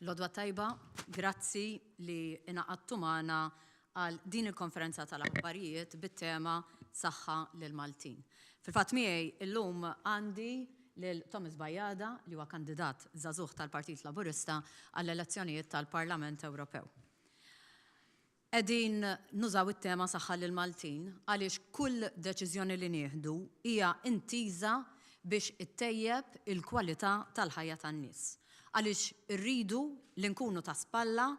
Lodwa tajba, grazzi li inaqadtu magħna għal din il-konferenza tal-aħbarijiet bit-tema Saħħa lil Maltin. Fil-fatt miegħi illum għandi lil Thomas Bajada li huwa kandidat żagħżugħ tal-Partit Laburista għall-elezzjonijiet tal-Parlament Ewropew. Qegħdin nużaw it-tema Saħħa lil Maltin għaliex kull deċiżjoni li nieħdu hija intiża biex ittejjeb il-kwalità tal-ħajja tan-nies. Għaliex irridu li nkunu ta' spalla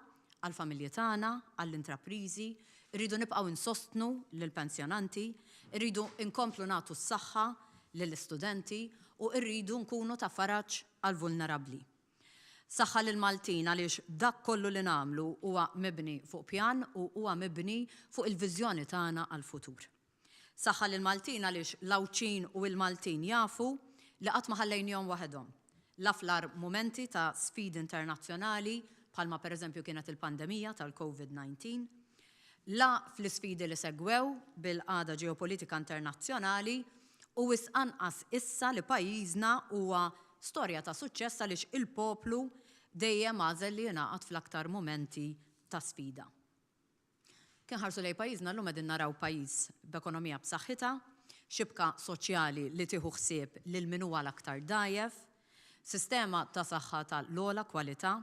għall-familji tagħna, għall-intrapriżi, irridu nibqgħu insostnu lill-pensjonanti, irridu nkomplu nagħtu s-saħħa lill-istudenti u rridu nkunu ta' faraġġ għall-vulnerabbli. Saħħa lil Maltin għaliex dak kollu li nagħmlu huwa mibni fuq pjan u huwa mibni fuq il-viżjoni tagħna għall-futur. Saħħa lil Maltin għaliex l-Awċin u l-Maltin jafu li qatt ma ħallejnihom waħedhom. L-aflar momenti ta' sfidi internazzjonali bħalma pereżempju kienet il-pandemija tal-COVID-19, la fl-isfidi li segwew bil-qagħda ġeopolitika internazzjonali u anqas issa li pajjiżna huwa storja ta' suċċess għaliex il-poplu dejjem għażel li jingħaqad fl-aktar momenti ta' sfida. Kien ħarsu lejn pajjiżna llum qegħdin naraw pajjiż b'ekonomija b'saħħitha, xibka soċjali li tieħu ħsieb lil min huwa l-aktar dgħajef, sistema ta' saħħa tal-ogħla kwalità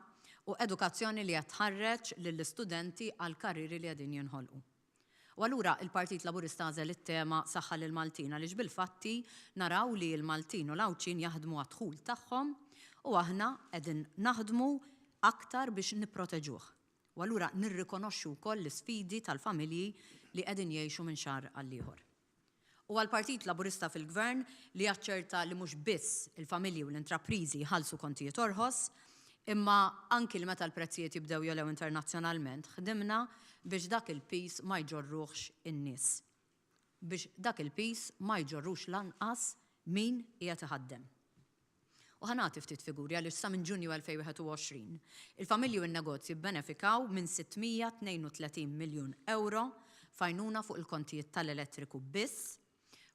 u edukazzjoni li qed tħarreġ lill-istudenti għal karriri li qegħdin jinħolqu. U allura il-Partit Laburista għażel it-tema Saħħa lil Maltin għaliex bil-fatti naraw li l-Maltin u l-Awċin jaħdmu għad-dħul tagħhom u aħna qegħdin naħdmu aktar biex nipproteġuh. U allura nirrikonoxxu wkoll l-isfidi tal-familji li qegħdin jgħixu minn xahar għal ieħor. U għall-Partit Laburista fil-Gvern li jaċċerta li mhux biss il-familji u l-intrapriżi jħallsu kontijiet orħos, imma anki li meta l-prezzijiet jibdew jolew internazzjonalment, ħdimna biex dak il-pis ma jġorruhx in-nies. Biex dak il-pis ma jġorrux lanqas min qiegħed iħaddem. U ħanati ftit figuri għaliex sa minn Ġunju 2021 il-familji u n-negozji bbenefikaw minn 632 miljun euro fajnuna fuq il-kontijiet tal-elettriku biss,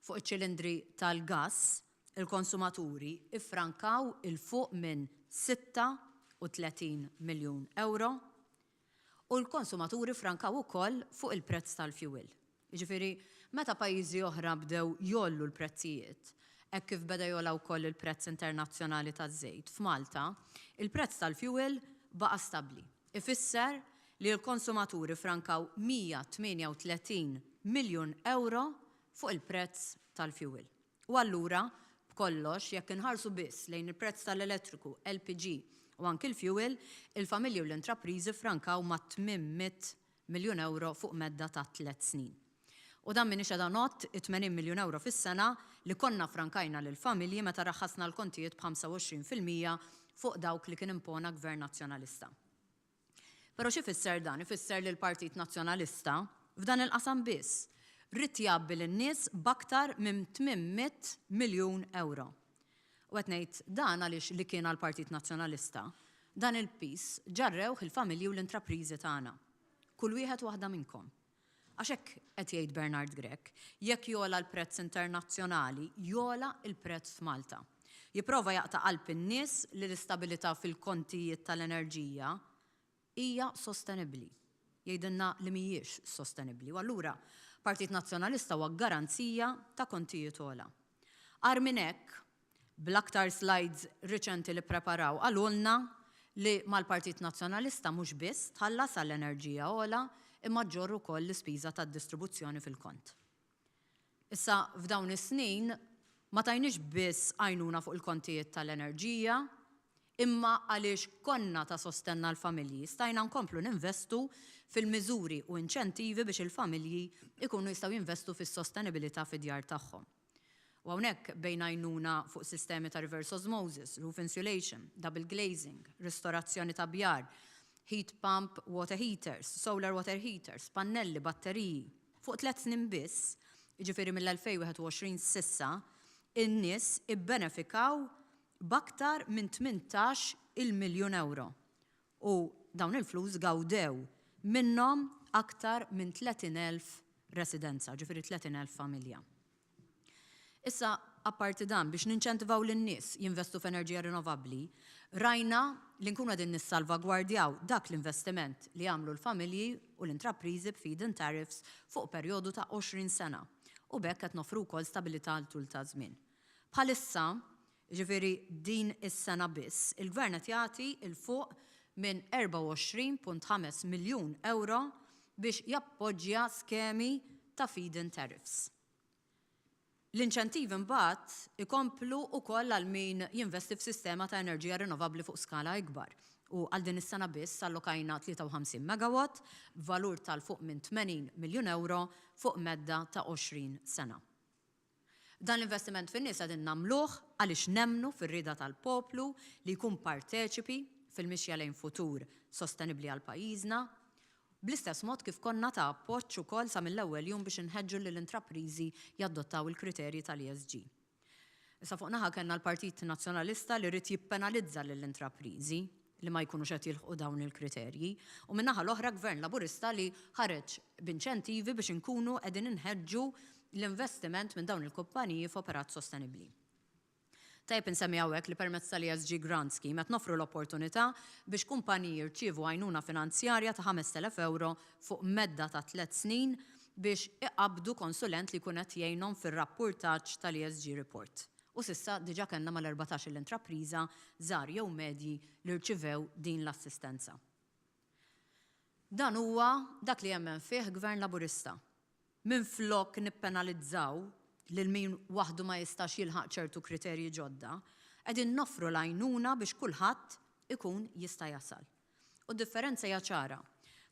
fuq iċ-ċilindri tal-gass, il-konsumaturi iffrankaw il-fuq minn 36 miljun euro u l-konsumaturi frankaw ukoll fuq il-prezz tal-fuel. Jiġifieri, meta pajjiżi oħra bdew jollu l-prezzijiet, hekk kif beda jogħla wkoll il-prezz internazzjonali taż-żejt f'Malta, il-prezz tal-fuel baqa' stabbli. Ifisser li l-konsumaturi frankaw 138 miljun euro fuq il-prezz tal-fuel. U allura b'kollox jekk inħarsu biss lejn il-prezz tal-elettriku, LPG u anke l-fuel, il-familji u l-intrapriżi frankaw ma' 800 miljun euro fuq medda ta' 3 snin. U dan minix qiegħda nott 80 miljun euro fis-sena li konna frankajna lill-familji meta raħħasna l-kontijiet b'25% fuq dawk li kien impona Gvern Nazzjonalista. Però xi fisser dan? Ifisser li l-Partit Nazzjonalista f'dan il-qasam biss rrid jgħabbi lin-nies b'aktar minn 800 miljun euro. U qed ngħid dan għaliex li kien għall-Partit Nazzjonalista, dan il-pis ġarrewh il-familji u l-intrapriżi tagħna. Kull wieħed waħda minnkom. Għax hekk qed jgħid Bernard Grech, jekk jola l-prezz internazzjonali, jola l-prezz f'Malta. Jipprova jaqta' qalb in-nies li l-istabilità fil-kontijiet tal-enerġija hija sostenibbli. Jgħidilna li mhijiex sostenibbli. U allura Partit Nazzjonalista huwa garanzija ta' kontijiet ogħla. Ar minn hekk, bl-aktar slides riċenti li preparaw għalulna li mal-Partit Nazzjonalista mhux biss tħallas għall-enerġija ogħla imma ġorru wkoll l-ispiża tad-distribuzzjoni fil-kont. Issa f'dawn is-snin ma tajniex biss għajnuna fuq il-kontijiet tal-enerġija, imma għaliex konna ta' sostenna l-familji stajna nkomplu ninvestu fil-miżuri u inċentivi biex il-familji ikunu jistgħu jinvestu fis-sostenibilità fid-djar tagħhom. U hawnhekk bejn għajnuna fuq sistemi ta' reverse osmosis, roof insulation, double glazing, ristorazzjoni ta' bjar, heat pump water heaters, solar water heaters, pannelli, batteriji. Fuq 3 snin biss, jiġifieri mill-2021 sissa, in-nies ibbenefikaw b'aktar minn 18 miljun euro. U dawn il-flus gawdew minnhom aktar minn 30,000 residenza, ġifieri 30,000 familja. Issa, apparti dan biex ninċentivaw lin-nies jinvestu f'enerġija rinnovabbli, rajna li nkunu qegħdin nissalvagwardjaw dak l-investiment li jagħmlu l-familji u l-intrapriżi b'feed-in tariffs fuq perjodu ta' 20 sena u bekk qed nofru wkoll stabilità għal tul ta' żmien. Bħalissa, ġifieri din is-sena biss, il-Gvern qed jagħti il fuq minn 24.5 miljun euro biex jappoġġja skemi ta' feed-in tariffs. L-inċentivi mbagħad ikomplu wkoll għal min jinvesti f'sistema ta' enerġija rinnovabbli fuq skala ikbar. U għal din is-sena biss allokajna 53 megawatt b'valur tal-fuq minn 80 miljun euro fuq medda ta' 20 sena. Dan l-investiment fin-nies qegħdin nagħmluh għaliex nemmnu fir-rieda tal-poplu li jkun parteċipi fil-mixja lejn futur sostenibbli għal pajjiżna, bl-istess mod kif konna ta' appoġġ ukoll sa mill-ewwel jum biex inħeġġu lill-intrapriżi jaddottaw il-kriterji tal-ESG. Issa fuq naħa kellna l-Partit Nazzjonalista li rrid jippenalizza lill-intrapriżi li ma jkunux qed jilħqu dawn il-kriterji, u min naħa l-oħra Gvern Laburista li ħareġ b'inċentivi biex inkunu qegħdin inħeġġu l-investiment minn dawn il-kumpaniji f'operat sostenibbli. Tajb insemmi hawnhekk li permezz tal-ESG Grant Scheme qed nofru l-opportunità biex kumpaniji jirċievu għajnuna finanzjarja ta' 5,000 euro fuq medda ta' 3 snin biex iqabdu konsulent li jkun qed jgħinhom fir-rappurtaġġ tal-ESG report. U s'issa diġà kellna mal-14 l-intrapriża żgħar jew medji li rċivew din l-assistenza. Dan huwa dak li jemmen fih Gvern Laburista. Minflok nippenalizzaw lil min waħdu ma jistax jilħaq ċertu kriterji ġodda, qegħdin noffru l-għajnuna biex kulħadd ikun jista' jasal. U d-differenza hija ċara.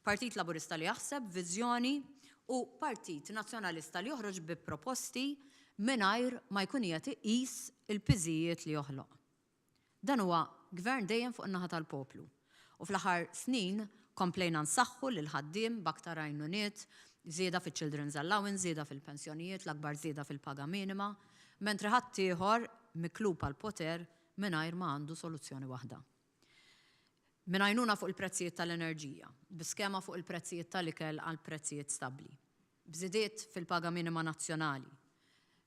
Partit Laburista li jaħseb viżjoni u Partit Nazzjonalista li joħroġ bi proposti mingħajr ma jkun qiegħed iqis il-piżijiet li joħloq. Dan huwa gvern dejjem fuq in-naħa tal-poplu. U fl-aħħar snin komplejna nsaħħu lil ħaddiem b'aktar għajnuniet, żieda fil-Children's Allowance, żieda fil-pensjonijiet, l-akbar żieda fil-paga minima, mentri ħadd ieħor miklub għal poter mingħajr ma għandu soluzzjoni waħda. Min għajnuna fuq il-prezzijiet tal-enerġija, b'iskema fuq il-prezzijiet tal-ikel għal prezzijiet stabbli, b'żidiet fil-paga minima nazzjonali,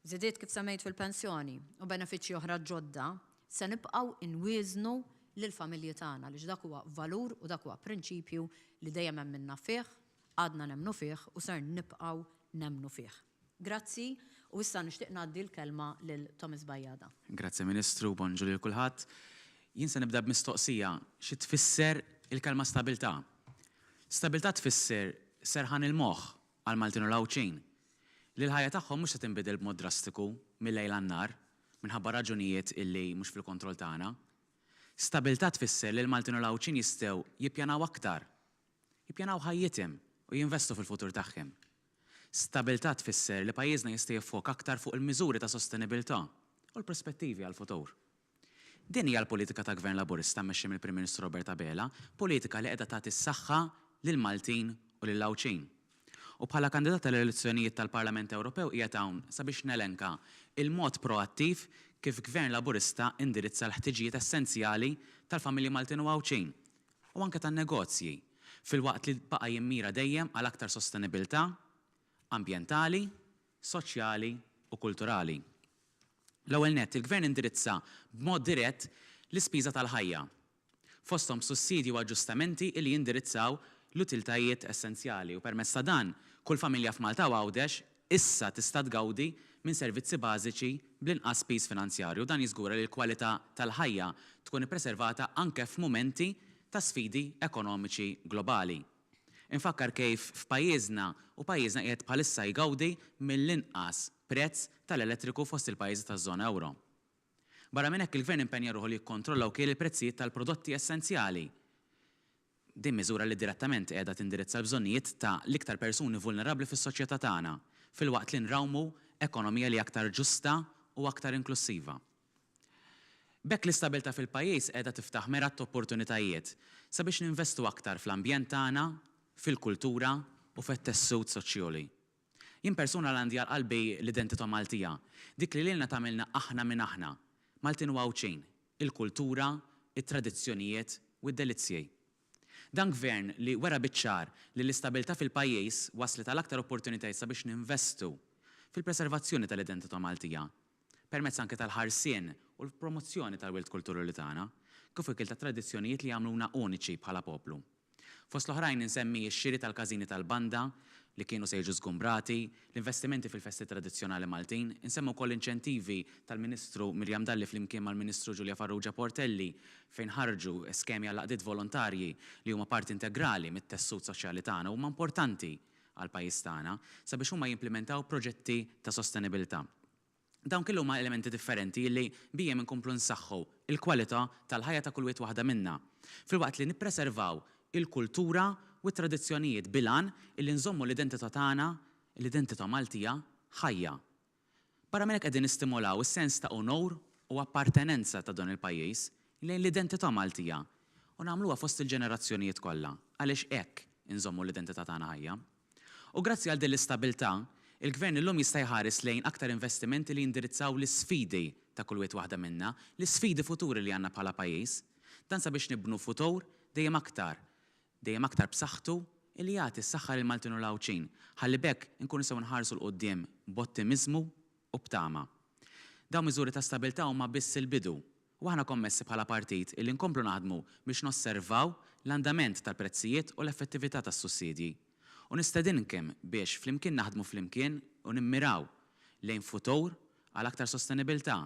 żidiet kif semmejt fil-pensjoni u benefiċċji oħra ġodda se nibqgħu inwiżnu lill-familji tagħna għaliex dak huwa valur u dak huwa prinċipju li dejjem hemmilna fih, għadna nemmnu fih u ser nibqgħu nemmnu fih. Grazzi u issa nixtieq ngħaddi l-kelma lil Thomas Bajjada. Grazzi Ministru, bonġu lil kulħadd. Jien se nibda b'mistoqsija xi tfisser il-kelma stabilità. Stabilità tfisser serħan il-moħħ għal Maltin u l-Awċin li l-ħajja tagħhom mhux se tinbidel b'mod drastiku mill-lejl għan-nar minħabba raġunijiet illi mhux fil-kontroll tagħna. Stabilità tfisser li l-Maltin u l-Awċin jistgħu jippjanaw aktar, jippjanaw ħajjithom u jinvestu fil-futur tagħhom. Stabilità tfisser li pajjiżna jista' jiffok aktar fuq il-miżuri ta' sostenibilità u l-prospettivi għall-futur. Din hija l-politika ta' Gvern Laburista mmexxi mill-Prim Ministru Robert Abela, politika li qiegħda tagħti s-saħħa lil-Maltin u lill-Awċin. U bħala kandidat tal-elezzjonijiet tal-Parlament Ewropew qiegħed hawn sabiex nelenka il-mod proattiv kif Gvern Laburista indirizza l-ħtiġijiet essenzjali tal-familji Maltin u Awċin u anke tan-negozji fil-waqt li baqa' jimmira dejjem għal aktar sostenibilità ambjentali, soċjali u kulturali. L-ewwel nett il-Gvern indirizza b'mod dirett l-ispiża tal-ħajja. Fosthom sussidji u aġġustamenti li jindirizzaw l-utiltajiet essenzjali u permezz ta' dan kull familja f'Malta u Għawdex issa tista' tgawdi minn servizzi bażiċi bl-inqas spiż finanzjarju. Dan jiżgura li l-kwalità tal-ħajja tkun ippreservata anke f'mumenti ta' sfidi ekonomiċi globali. Infakkar kif f'pajjiżna u pajjiżna qiegħed bħalissa jgawdi mill-inqas prezz tal-elettriku fost il-pajjiżi taż-żona euro. Barra minn hekk il-Gvern impenja ruħu li jikkontrolla wkoll il-prezzijiet tal-prodotti essenzjali. Din miżura li direttament qiegħda tindirizza l-bżonnijiet ta' l-iktar persuni vulnerabbli fis-soċjetà tagħna filwaqt li nrawmu ekonomija li aktar ġusta u aktar inklusiva. Bekk l-istabilta fil-pajjiż qiegħda tiftaħ merat opportunitajiet sabiex ninvestu aktar fl-ambjent tagħna, fil-kultura u fit-tessut soċjali. Jien persuna għandi għal qalbi l-identità Maltija, dik li lilna tagħmilna aħna minn aħna, Maltin u Awċin, il-kultura, it-tradizzjonijiet u d-delizzji. Dan gvern li wera biċ-ċar li l-istabilta fil-pajjiż waslet għal aktar opportunitajiet sabiex ninvestu fil-preservazzjoni tal-identità Maltija, permezz anke tal-ħarsien u l-promozzjoni tal-wilt kulturali tagħna, kif ukoll ta' tradizzjonijiet li jagħmluna uniċi bħala poplu. Fost l-oħrajn insemmi x-xiri tal-każini tal-banda li kienu se jiġu żgumbrati, l-investimenti fil-festi tradizzjonali Maltin, insemmu wkoll inċentivi tal-Ministru Mirjam Dalli flimkien mal-Ministru Ġulja Farrugia Portelli fejn ħarġu skemi għal laqdiet volontarji li huma parti integrali mit-tessut soċjali tagħna huma importanti għal pajjiż tagħna sabiex huma jimplementaw proġetti ta' sostenibilità. Dawn kellu huma elementi differenti li bijiem inkomplu nsaħħu il-kwalità tal-ħajja ta' kull wieħed waħda minna, filwaqt li nippreservaw il-kultura u t-tradizzjonijiet bilan illi nżommu l-identità tagħna, l-identità Maltija ħajja. Barra minn hekk qegħdin nistimulaw is-sens ta' onor u appartenenza ta' dan il-pajjiż lejn l-identità Maltija u nagħmluha fost il-ġenerazzjonijiet kollha għaliex hekk inżommu l-identità tagħna ħajja. U grazzi għal din l-istabilità, il-Gvern illum jista' jħares lejn aktar investimenti li jindirizzaw l-isfidi ta' kull wieħed waħda minna, l-isfidi futuri li għandna bħala pajjiż, dan sabiex nibnu futur dejjem aktar b'saħħtu li jagħti s-saħħa lil Maltin u l-Awċin, ħalli bekk inkunu sew nħarsu l-qudiem b'ottimizmu u b'tama. Dawn miżuri ta' stabilità huma biss il-bidu u aħna kommessi bħala partit illi nkomplu naħdmu biex nosservaw l-andament tal-prezzijiet u l-effettività tas-sussidji. U nistedinkem biex flimkien naħdmu flimkien u nimmiraw lejn futur għal aktar sostenibilità,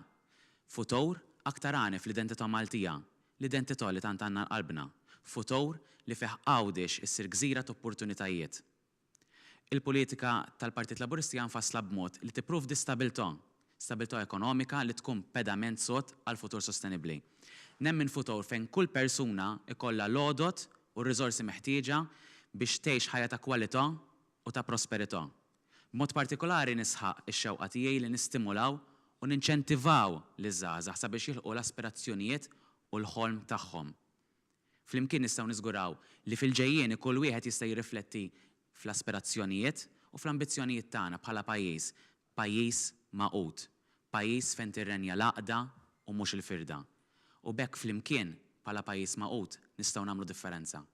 futur aktar għani fl-identità Maltija, l-identità li tant għandna qalbna, futur li fih għawdex issir gżira ta' opportunitajiet. Il-politika tal-Partit Laburisti janfasla b'mod li tipprovdi stabilità ekonomika li tkun pedament sod għal futur sostenibbli. Nemmin futur fejn kull persuna ikollha l-għodot u r-riżorsi meħtieġa biex tgħix ħajja ta' kwalità u ta' prosperità. B'mod partikolari nisħaq ix-xewqa tiegħi li nistimulaw u ninċentivaw liż-żgħażagħ sabiex jilħqu l-aspirazzjonijiet u l-ħolm tagħhom. Flimkien nistgħu niżguraw li fil-ġejjieni kull wieħed jista' jirrifletti fl-aspirazzjonijiet u fl-ambizzjonijiet tagħna bħala pajjiż maqut, pajjiż fejn tirrenja l-għaqda u mhux il-firda. U bekk flimkien bħala pajjiż maqut nistgħu nagħmlu differenza.